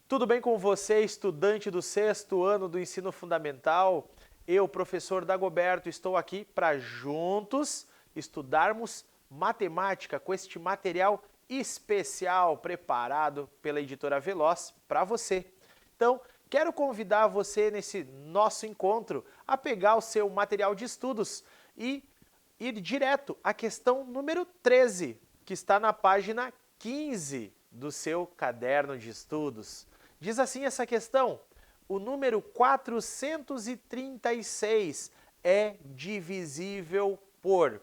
Tudo bem com você, estudante do 6º ano do ensino fundamental? Eu, professor Dagoberto, estou aqui para juntos estudarmos matemática com este material especial preparado pela editora Veloz para você. Então, quero convidar você nesse nosso encontro a pegar o seu material de estudos e ir direto à questão número 13, que está na página 15 do seu caderno de estudos. Diz assim essa questão: o número 436 é divisível por...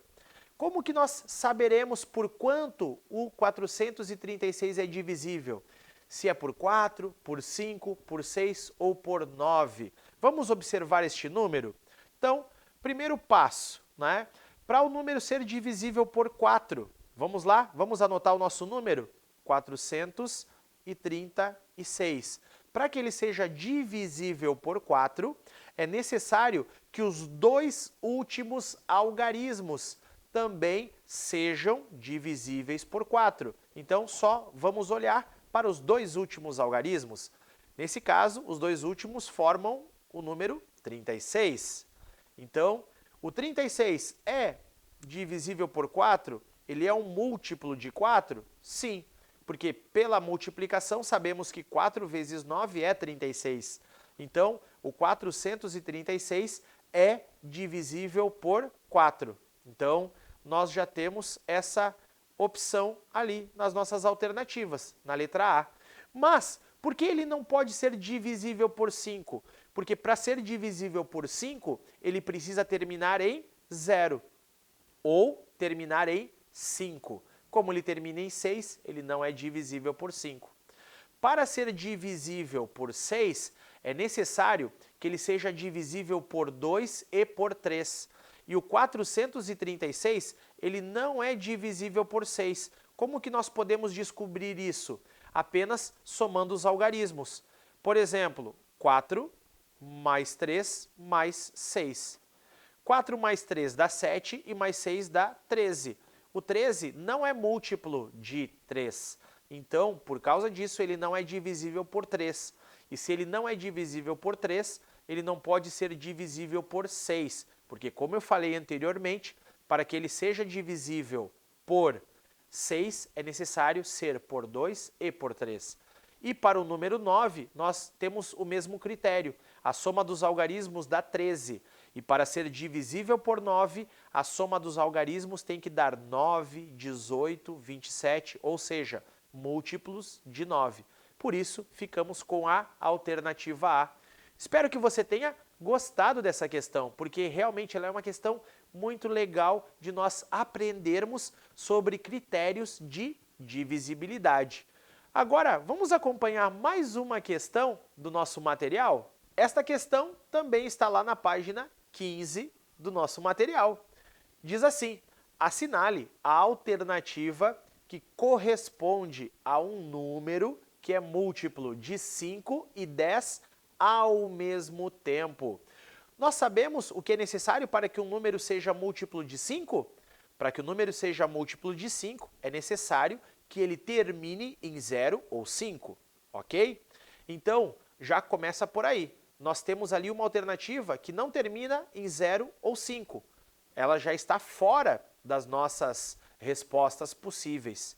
Como que nós saberemos por quanto o 436 é divisível? Se é por 4, por 5, por 6 ou por 9? Vamos observar este número? Então, primeiro passo, né? Para o número ser divisível por 4, vamos lá? Vamos anotar o nosso número? 436. Para que ele seja divisível por 4, é necessário que os dois últimos algarismos também sejam divisíveis por 4. Então, só vamos olhar para os dois últimos algarismos. Nesse caso, os dois últimos formam o número 36. Então, o 36 é divisível por 4? Ele é um múltiplo de 4? Sim, porque pela multiplicação sabemos que 4 vezes 9 é 36. Então, o 436 é divisível por 4. Então, nós já temos essa opção ali nas nossas alternativas, na letra A. Mas, por que ele não pode ser divisível por 5? Porque para ser divisível por 5, ele precisa terminar em 0 ou terminar em 5. Como ele termina em 6, ele não é divisível por 5. Para ser divisível por 6, é necessário que ele seja divisível por 2 e por 3. E o 436, ele não é divisível por 6. Como que nós podemos descobrir isso? Apenas somando os algarismos. Por exemplo, 4 mais 3 mais 6. 4 mais 3 dá 7 e mais 6 dá 13. O 13 não é múltiplo de 3. Então, por causa disso, ele não é divisível por 3. E se ele não é divisível por 3, ele não pode ser divisível por 6. Porque, como eu falei anteriormente, para que ele seja divisível por 6, é necessário ser por 2 e por 3. E para o número 9, nós temos o mesmo critério. A soma dos algarismos dá 13. E para ser divisível por 9, a soma dos algarismos tem que dar 9, 18, 27, ou seja, múltiplos de 9. Por isso, ficamos com a alternativa A. Espero que você tenha gostado dessa questão, porque realmente ela é uma questão muito legal de nós aprendermos sobre critérios de divisibilidade. Agora, vamos acompanhar mais uma questão do nosso material? Esta questão também está lá na página 15 do nosso material. Diz assim: assinale a alternativa que corresponde a um número que é múltiplo de 5 e 10 ao mesmo tempo. Nós sabemos o que é necessário para que um número seja múltiplo de 5? Para que o número seja múltiplo de 5, é necessário que ele termine em 0 ou 5, ok? Então, já começa por aí. Nós temos ali uma alternativa que não termina em 0 ou 5. Ela já está fora das nossas respostas possíveis.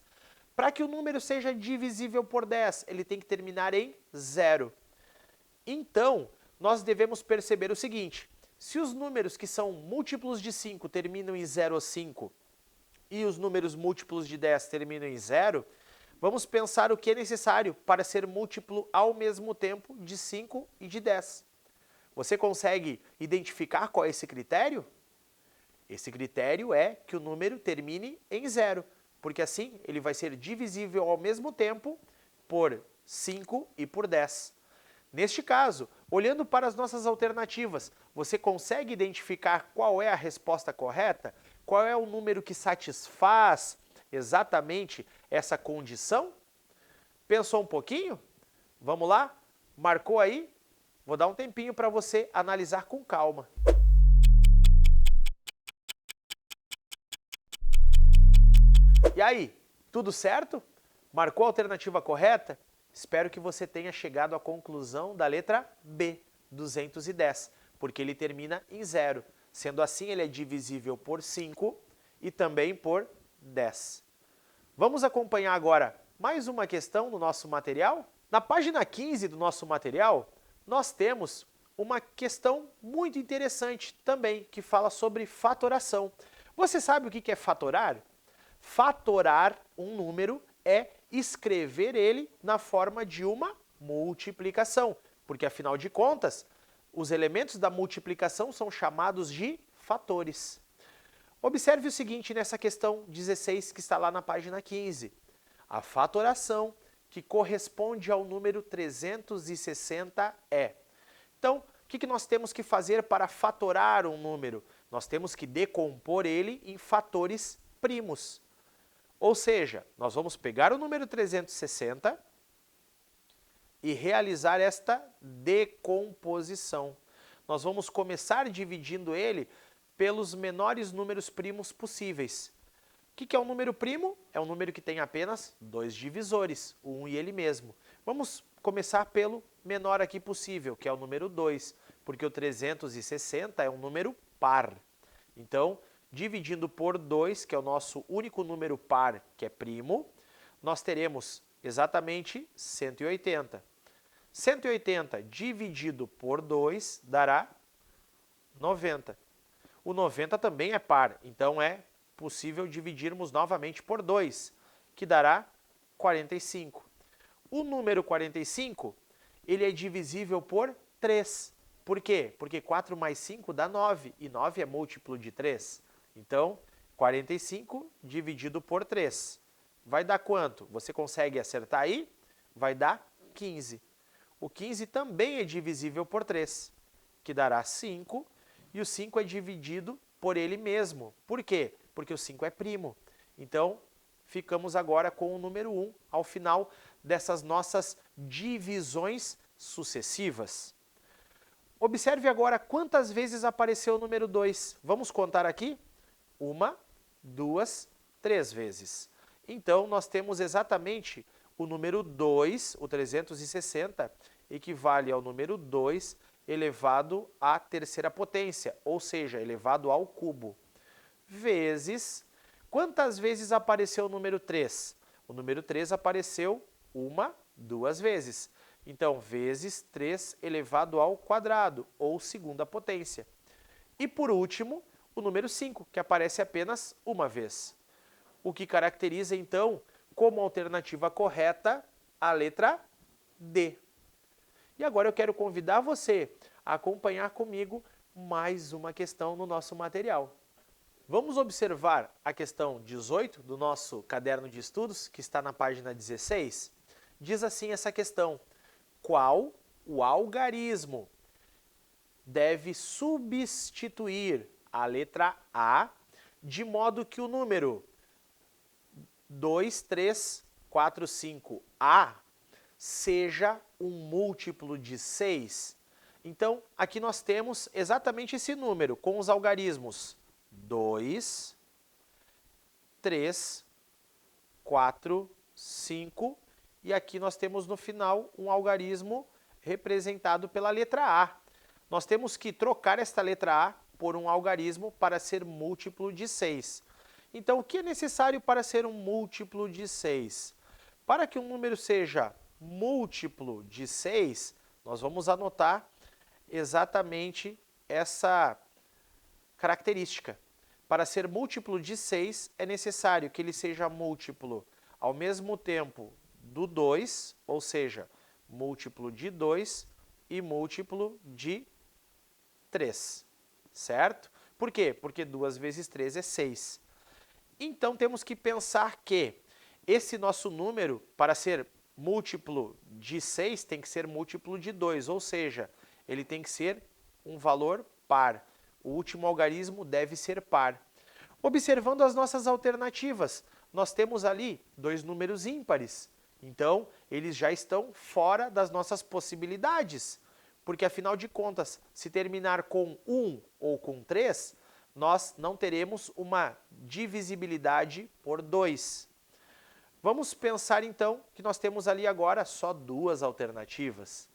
Para que o número seja divisível por 10, ele tem que terminar em 0. Então, nós devemos perceber o seguinte: se os números que são múltiplos de 5 terminam em 0 ou 5 e os números múltiplos de 10 terminam em 0, vamos pensar o que é necessário para ser múltiplo ao mesmo tempo de 5 e de 10. Você consegue identificar qual é esse critério? Esse critério é que o número termine em 0, porque assim ele vai ser divisível ao mesmo tempo por 5 e por 10. Neste caso, olhando para as nossas alternativas, você consegue identificar qual é a resposta correta? Qual é o número que satisfaz exatamente essa condição? Pensou um pouquinho? Vamos lá? Marcou aí? Vou dar um tempinho para você analisar com calma. E aí, Tudo certo? Marcou a alternativa correta? Espero que você tenha chegado à conclusão da letra B, 210, porque ele termina em 0. Sendo assim, ele é divisível por 5 e também por 10. Vamos acompanhar agora mais uma questão no nosso material? Na página 15 do nosso material, nós temos uma questão muito interessante também, que fala sobre fatoração. Você sabe o que é fatorar? Fatorar um número é escrever ele na forma de uma multiplicação, porque afinal de contas, os elementos da multiplicação são chamados de fatores. Observe o seguinte nessa questão 16 que está lá na página 15. A fatoração que corresponde ao número 360 é. Então, o que nós temos que fazer para fatorar um número? Nós temos que decompor ele em fatores primos. Ou seja, nós vamos pegar o número 360 e realizar esta decomposição. Nós vamos começar dividindo ele pelos menores números primos possíveis. O que é um número primo? É um número que tem apenas 2 divisores, o 1 e ele mesmo. Vamos começar pelo menor aqui possível, que é o número 2, porque o 360 é um número par. Então, dividindo por 2, que é o nosso único número par, que é primo, nós teremos exatamente 180. 180 dividido por 2 dará 90. O 90 também é par, então é possível dividirmos novamente por 2, que dará 45. O número 45, ele é divisível por 3. Por quê? Porque 4 mais 5 dá 9, e 9 é múltiplo de 3. Então, 45 dividido por 3. Vai dar quanto? Você consegue acertar aí? Vai dar 15. O 15 também é divisível por 3, que dará 5, e o 5 é dividido por ele mesmo. Por quê? Porque o 5 é primo. Então, ficamos agora com o número 1 ao final dessas nossas divisões sucessivas. Observe agora quantas vezes apareceu o número 2. Vamos contar aqui? 1, 2, 3 vezes. Então, nós temos exatamente o número 2, o 360, equivale ao número 2 elevado à terceira potência, ou seja, elevado ao cubo, vezes... Quantas vezes apareceu o número 3? O número 3 apareceu 1, 2 vezes. Então, vezes 3 elevado ao quadrado, ou segunda potência. E por último, o número 5, que aparece apenas uma vez. O que caracteriza, então, como alternativa correta, a letra D. E agora eu quero convidar você a acompanhar comigo mais uma questão no nosso material. Vamos observar a questão 18 do nosso caderno de estudos, que está na página 16. Diz assim essa questão: qual o algarismo deve substituir a letra A de modo que o número 2, 3, 4, 5A seja um múltiplo de 6? Então, aqui nós temos exatamente esse número com os algarismos 2, 3, 4, 5, e aqui nós temos no final um algarismo representado pela letra A. Nós temos que trocar esta letra A por um algarismo para ser múltiplo de 6. Então, o que é necessário para ser um múltiplo de 6? Para que um número seja múltiplo de 6, nós vamos anotar exatamente essa característica. Para ser múltiplo de 6, é necessário que ele seja múltiplo ao mesmo tempo do 2, ou seja, múltiplo de 2 e múltiplo de 3, certo? Por quê? Porque 2 vezes 3 é 6. Então, temos que pensar que esse nosso número, para ser múltiplo de 6, tem que ser múltiplo de 2, ou seja, ele tem que ser um valor par. O último algarismo deve ser par. Observando as nossas alternativas, nós temos ali 2 números ímpares. Então, eles já estão fora das nossas possibilidades. Porque, afinal de contas, se terminar com 1 ou com 3, nós não teremos uma divisibilidade por 2. Vamos pensar então que nós temos ali agora só duas alternativas.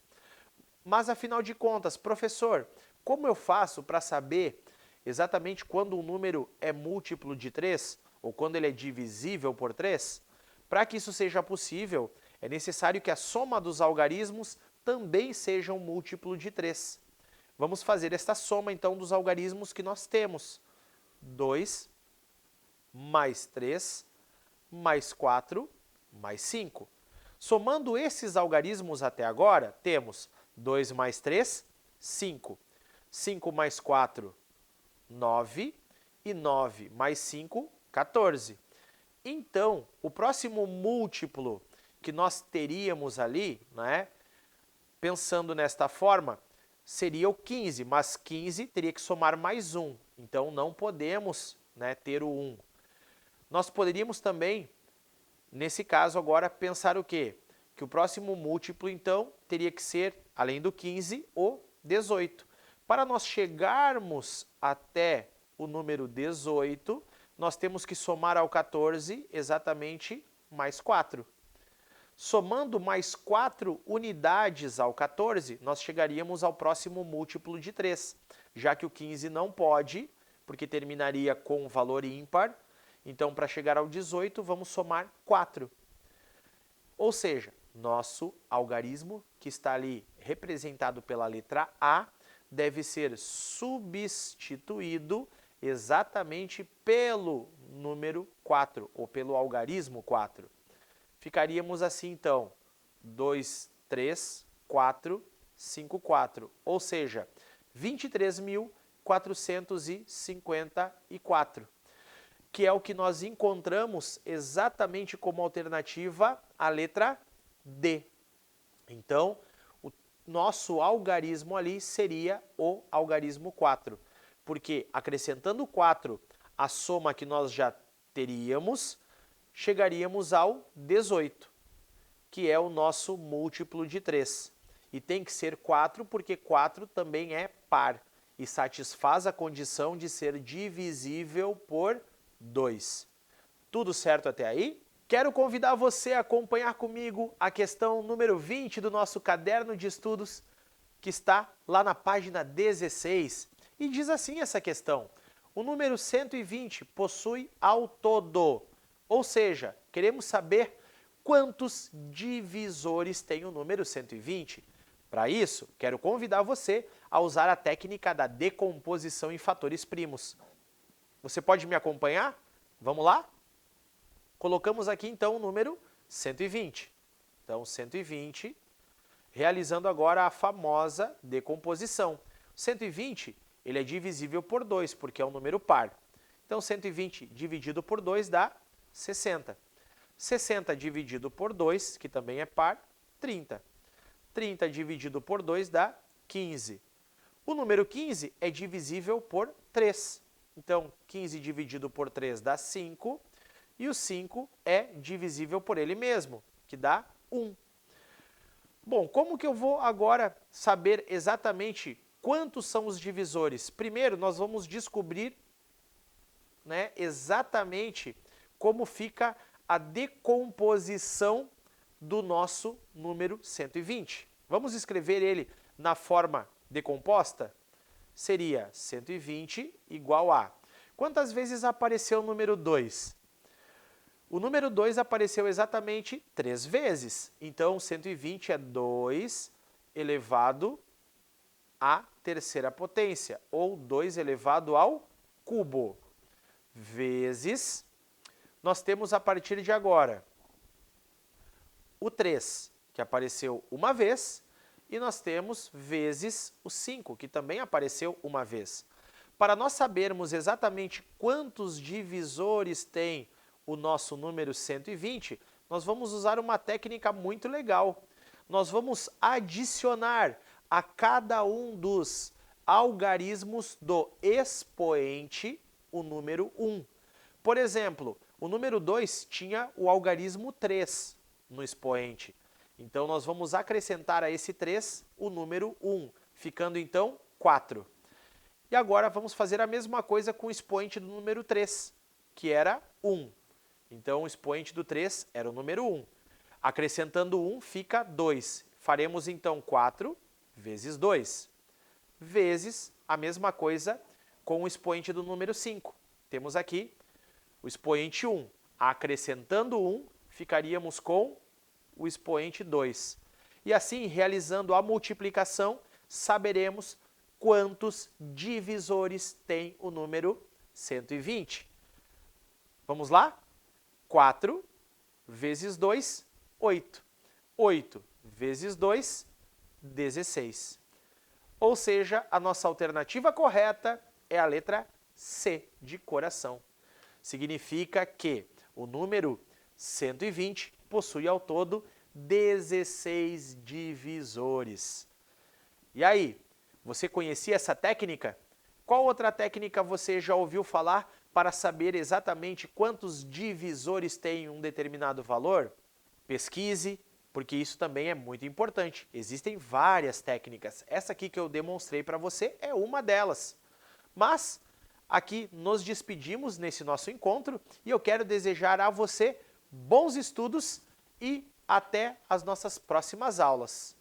Mas afinal de contas, professor, como eu faço para saber exatamente quando um número é múltiplo de 3 ou quando ele é divisível por 3? Para que isso seja possível, é necessário que a soma dos algarismos também seja um múltiplo de 3. Vamos fazer esta soma então dos algarismos que nós temos. 2 mais 3 mais 4 mais 5. Somando esses algarismos até agora, temos 2 mais 3, 5. 5 mais 4, 9. E 9 mais 5, 14. Então, o próximo múltiplo que nós teríamos ali, né, pensando nesta forma, seria o 15, mas 15 teria que somar mais 1. Então, não podemos, né, ter o 1. Nós poderíamos também, nesse caso agora, pensar o quê? Que o próximo múltiplo, então, teria que ser, além do 15, o 18. Para nós chegarmos até o número 18, nós temos que somar ao 14 exatamente mais 4. Somando mais 4 unidades ao 14, nós chegaríamos ao próximo múltiplo de 3, já que o 15 não pode, porque terminaria com um valor ímpar. Então, para chegar ao 18, vamos somar 4. Ou seja, nosso algarismo, que está ali representado pela letra A, deve ser substituído exatamente pelo número 4, ou pelo algarismo 4. Ficaríamos assim, então, 2, 3, 4, 5, 4. Ou seja, 23.454. Que é o que nós encontramos exatamente como alternativa à letra D. Então, o nosso algarismo ali seria o algarismo 4, porque acrescentando 4 à soma que nós já teríamos, chegaríamos ao 18, que é o nosso múltiplo de 3. E tem que ser 4 porque 4 também é par e satisfaz a condição de ser divisível por 2. Tudo certo até aí? Quero convidar você a acompanhar comigo a questão número 20 do nosso caderno de estudos, que está lá na página 16. E diz assim essa questão: o número 120 possui ao todo, ou seja, queremos saber quantos divisores tem o número 120. Para isso, quero convidar você a usar a técnica da decomposição em fatores primos. Você pode me acompanhar? Vamos lá? Colocamos aqui, então, o número 120. Então, 120, realizando agora a famosa decomposição. 120, ele é divisível por 2, porque é um número par. Então, 120 dividido por 2 dá 60. 60 dividido por 2, que também é par, 30. 30 dividido por 2 dá 15. O número 15 é divisível por 3. Então, 15 dividido por 3 dá 5, e o 5 é divisível por ele mesmo, que dá 1. Bom, como que eu vou agora saber exatamente quantos são os divisores? Primeiro, nós vamos descobrir, né, exatamente como fica a decomposição do nosso número 120. Vamos escrever ele na forma decomposta? Seria 120 igual a... Quantas vezes apareceu o número 2? O número 2 apareceu exatamente 3 vezes. Então, 120 é 2 elevado à terceira potência, ou 2 elevado ao cubo, vezes... Nós temos a partir de agora o 3, que apareceu uma vez, e nós temos vezes o 5, que também apareceu uma vez. Para nós sabermos exatamente quantos divisores tem o nosso número 120, nós vamos usar uma técnica muito legal. Nós vamos adicionar a cada um dos algarismos do expoente o número 1. Por exemplo, o número 2 tinha o algarismo 3 no expoente. Então, nós vamos acrescentar a esse 3 o número 1, ficando então 4. E agora vamos fazer a mesma coisa com o expoente do número 3, que era 1. Então, o expoente do 3 era o número 1. Acrescentando 1 fica 2. Faremos então 4 vezes 2, vezes a mesma coisa com o expoente do número 5. Temos aqui o expoente 1. Acrescentando 1, ficaríamos com o expoente 2. E assim, realizando a multiplicação, saberemos quantos divisores tem o número 120. Vamos lá? 4 vezes 2, 8. 8 vezes 2, 16. Ou seja, a nossa alternativa correta é a letra C, de coração. Significa que o número 120 possui ao todo 16 divisores. E aí, você conhecia essa técnica? Qual outra técnica você já ouviu falar para saber exatamente quantos divisores tem um determinado valor? Pesquise, porque isso também é muito importante. Existem várias técnicas. Essa aqui que eu demonstrei para você é uma delas. Mas aqui nos despedimos nesse nosso encontro e eu quero desejar a você bons estudos e até as nossas próximas aulas.